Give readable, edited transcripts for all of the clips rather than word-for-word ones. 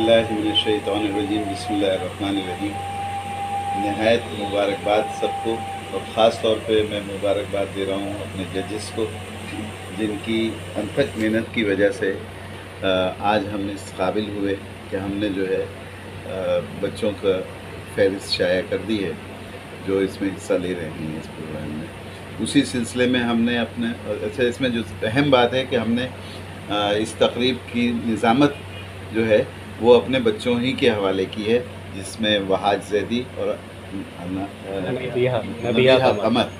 औज़ुबिल्लाहिमिनश्शैतानिर्रजीम बिस्मिल्लाहिर्रहमानिर्रहीम। नहायत मुबारकबाद सबको, और ख़ास तौर पे मैं मुबारकबाद दे रहा हूँ अपने जजेस को, जिनकी अनथक मेहनत की वजह से आज हम इस काबिल हुए कि हमने जो है बच्चों का फ़हरिस्त शाया कर दी है जो इसमें हिस्सा ले रहे हैं इस प्रोग्राम में। उसी सिलसिले में हमने अपने अच्छा, इसमें जो अहम बात है कि हमने इस तकरीब की निज़ामत जो है वो अपने बच्चों ही के हवाले की है, जिसमें वहाज ज़ैदी और नबीहा कमर,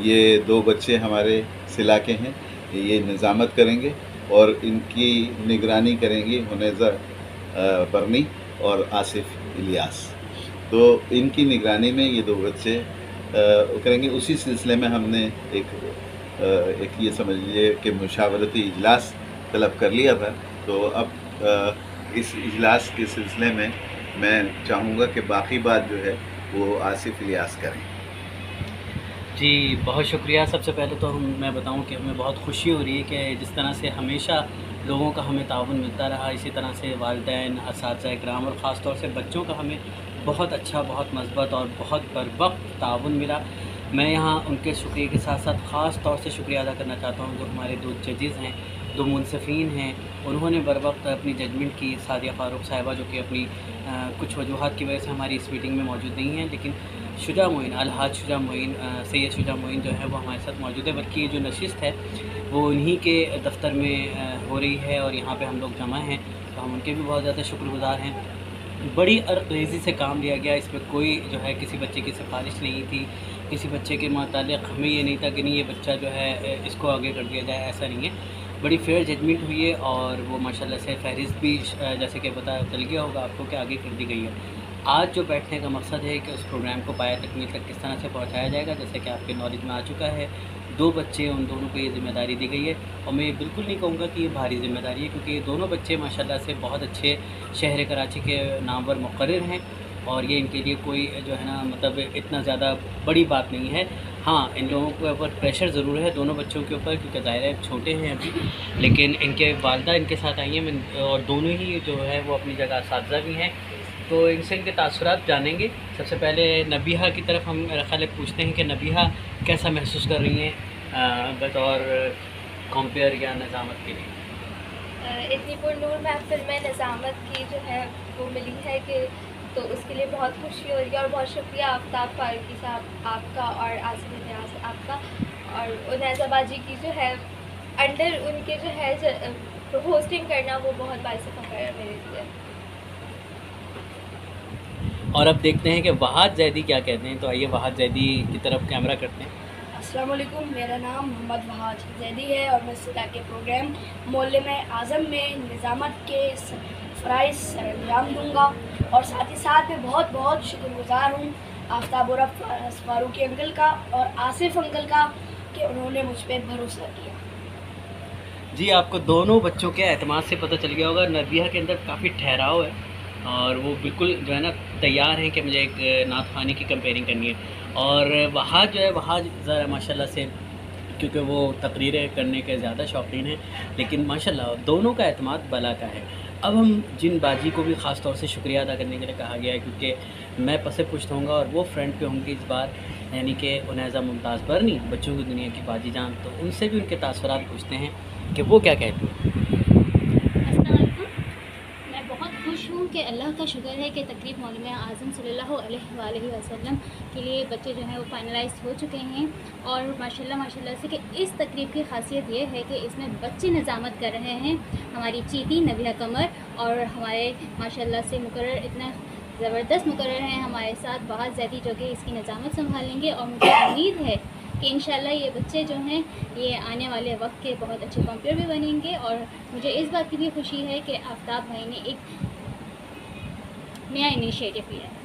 ये दो बच्चे हमारे सिला के हैं। ये निज़ामत करेंगे और इनकी निगरानी करेंगी हुनैज़ा बरनी और आसिफ इलियास। तो इनकी निगरानी में ये दो बच्चे करेंगे। उसी सिलसिले में हमने एक ये समझ लीजिए कि मुशावरती इजलास तलब कर लिया था। तो अब इस इजलास के सिलसिले में मैं चाहूँगा कि बाकी बात जो है वो आसिफ इलियास करें। जी बहुत शुक्रिया। सबसे पहले तो मैं बताऊं कि हमें बहुत खुशी हो रही है कि जिस तरह से हमेशा लोगों का हमें ताउन मिलता रहा, इसी तरह से वालिदैन, असातिज़ा इकराम और ख़ास तौर से बच्चों का हमें बहुत अच्छा, बहुत मस्बत और बहुत बरवक्त ताउन मिला। मैं यहाँ उनके शुक्रिया के साथ साथ ख़ास तौर से शुक्रिया अदा करना चाहता हूँ जो हमारे दो जजेज़ हैं, दो मुनसिफ़ीन हैं। उन्होंने बर वक्त अपनी जजमेंट की। सादिया फ़ारूक साहिबा जो कि अपनी कुछ वजूहात की वजह से हमारी इस मीटिंग में मौजूद नहीं हैं, लेकिन शुजा मोइन, अलहाज शुजा मोइन, सैयद शुजा मोइन जो है वो हमारे साथ मौजूद है। बल्कि ये जो नशिस्त है वो उन्हीं के दफ्तर में हो रही है और यहाँ पे हम लोग जमा हैं, तो हम उनके भी बहुत ज़्यादा शुक्रगुज़ार हैं। बड़ी अर्क़रेज़ी से काम लिया गया। इसमें कोई जो है किसी बच्चे की सिफारिश नहीं थी, किसी बच्चे के मुतालिक हमें ये नहीं था कि नहीं ये बच्चा जो है इसको आगे कर दिया जाए, ऐसा नहीं है। बड़ी फेयर जजमेंट हुई है और वो माशाल्लाह से फ़हरिस्त भी जैसे कि पता चल गया होगा आपको कि आगे कर दी गई है। आज जो बैठने का मकसद है कि उस प्रोग्राम को पाया तकमील तक किस तरह से पहुंचाया जाएगा, जैसे कि आपके नॉलेज में आ चुका है। दो बच्चे, उन दोनों को ये ज़िम्मेदारी दी गई है और मैं ये बिल्कुल नहीं कहूँगा कि ये भारी ज़िम्मेदारी है, क्योंकि ये दोनों बच्चे माशाल्लाह से बहुत अच्छे शहर कराची के नामवर मुक़र्रिर हैं और ये इनके लिए कोई जो है ना मतलब इतना ज़्यादा बड़ी बात नहीं है। हाँ, इन लोगों के ऊपर प्रेशर ज़रूर है दोनों बच्चों के ऊपर, क्योंकि ज़ाहिर है छोटे हैं अभी, लेकिन इनके वालिदा इनके साथ आई हैं और दोनों ही जो है वो अपनी जगह असातिज़ा भी हैं। तो इनसे इनके तासुरात जानेंगे। सबसे पहले नबीहा की तरफ हम मेरा ख्याल है पूछते हैं कि नबीहा कैसा महसूस कर रही हैं बतौर कंपेयर या निज़ामत के लिए। इतनी पुरनूर महफिल में निज़ामत की जो है वो मिली है कि तो उसके लिए बहुत खुशी हो रही है और बहुत शुक्रिया आफ्ताब फारूकी साहब आपका और आसिफ इलियास आपका और उनैज़ा बाजी की जो है अंडर उनके जो है होस्टिंग करना वो बहुत बाइस फ़ख्र है मेरे लिए। और अब देखते हैं कि वहाज ज़ैदी क्या कहते हैं। तो आइए वहाज ज़ैदी की तरफ कैमरा करते हैं। अस्सलाम वालेकुम, मेरा नाम मोहम्मद वहाज ज़ैदी है और मैं सिला के प्रोग्राम मोअल्लिम आज़म में निज़ामत के फ़राइज़ सरअंजाम दूँगा और साथ ही साथ मैं बहुत बहुत शुक्रगुज़ार हूँ आफ्ताब और फारूकी अंकल का और आसिफ अंकल का कि उन्होंने मुझ पर भरोसा किया। जी, आपको दोनों बच्चों के एतमाद से पता चल गया होगा नबीहा के अंदर काफ़ी ठहराव है और वो बिल्कुल जो है ना तैयार हैं कि मुझे एक नात ख़ानी की कंपेयरिंग करनी है। और वहाज जो है वहाज ज़रा माशाल्लाह से, क्योंकि वो तकरीरें करने के ज़्यादा शौकीन हैं, लेकिन माशाल्लाह दोनों का एतमाद बला का है। अब हम जिन बाजी को भी ख़ास तौर से शुक्रिया अदा करने के लिए कहा गया है, क्योंकि मैं पसे पुश्त होऊंगा और वो फ्रंट पे होंगी इस बार, यानी कि उनैज़ा मुमताज़ बरनी, बच्चों की दुनिया की बाजी जान। तो उनसे भी उनके तासुरात पूछते हैं कि वो क्या कहती हैं। कि अल्लाह का शुक्र है कि तकरीब मौलवी आज़म सल्लल्लाहु अलैहि वसल्लम के लिए बच्चे जो हैं वो फाइनलाइज हो चुके हैं। और माशाल्लाह से कि इस तकरीब की खासियत ये है कि इसमें बच्चे निज़ामत कर रहे हैं। हमारी चीती नबीहा कमर और हमारे माशाल्लाह से मुकर्रर इतना ज़बरदस्त मुकर्रर हैं हमारे साथ बहुत ज़्यादा, जो कि इसकी निज़ामत संभालेंगे। और मुझे उम्मीद है कि इंशाल्लाह ये बच्चे जो हैं ये आने वाले वक्त के बहुत अच्छे कंपेयर भी बनेंगे। और मुझे इस बात की भी खुशी है कि आफ्ताब भाई ने एक नया इनिशिएटिव लिया है।